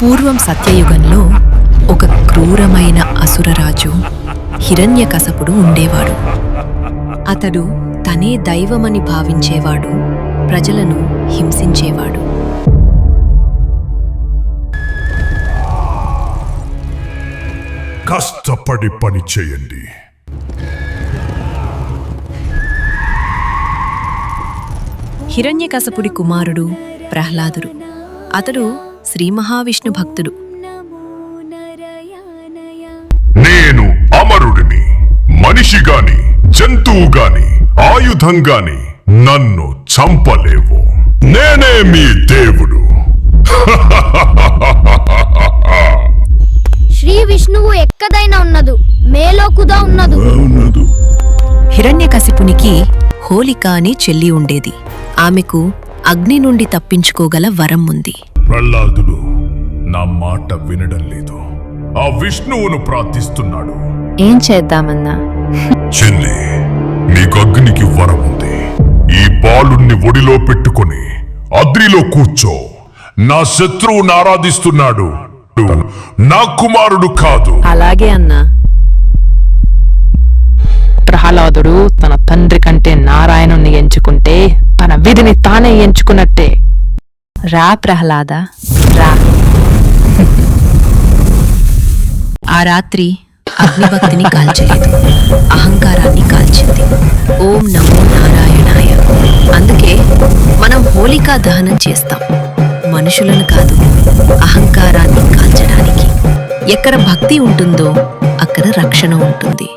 పూర్వం సత్యయుగంలో ఒక క్రూరమైన అసురరాజు హిరణ్యకశపుడు ఉండేవాడు. అతడు తనే దైవమని భావించేవాడు, ప్రజలను హింసించేవాడు. కష్టపడి పని చేయండి. హిరణ్యకశపుడి కుమారుడు ప్రహ్లాదుడు. అతడు శ్రీ మహావిష్ణు భక్తుడు. నేను అమరుడిని. మనిషిగాని జంతువుగాని ఆయుధంగాని నన్ను చంపలేవు. నేనే మీ దేవుడు. శ్రీ విష్ణువు ఎక్కదైనా ఉన్నదు, మేలోకుదా ఉన్నదు. హిరణ్యకశిపునికి హోలిక అని చెల్లి ఉండేది. ఆమెకు అగ్ని నుండి తప్పించుకోగల వరం ఉంది. ప్రహ్లాదుడు నా మాట వినడం లేదు. ఆ విష్ణువును ప్రార్థిస్తున్నాడు. ఏం చేద్దామన్నా? చెల్లి, నీకు అగ్నికి వరం ఉంది. ఈ బాలుణ్ణి ఒడిలో పెట్టుకుని అద్రిలో కూర్చో. నా శత్రువును ఆరాధిస్తున్నాడు. నా కుమారుడు కాదు. అలాగే అన్నా. ప్రహ్లాదుడు తన తండ్రి కంటే నారాయణుణ్ణి ఎంచుకుంటే తన విధిని తానే ఎంచుకున్నట్టే. రా ప్రహ్లాద, రా. ఆ రాత్రి అగ్నిభక్తిని కాల్చలేదు, అహంకారాన్ని కాల్చింది. ఓం నమో నారాయణాయ. అందుకే మనం హోలికా దహనం చేస్తాం, మనుషులను కాదు, అహంకారాన్ని కాల్చడానికి. ఎక్కడ భక్తి ఉంటుందో అక్కడ రక్షణ ఉంటుంది.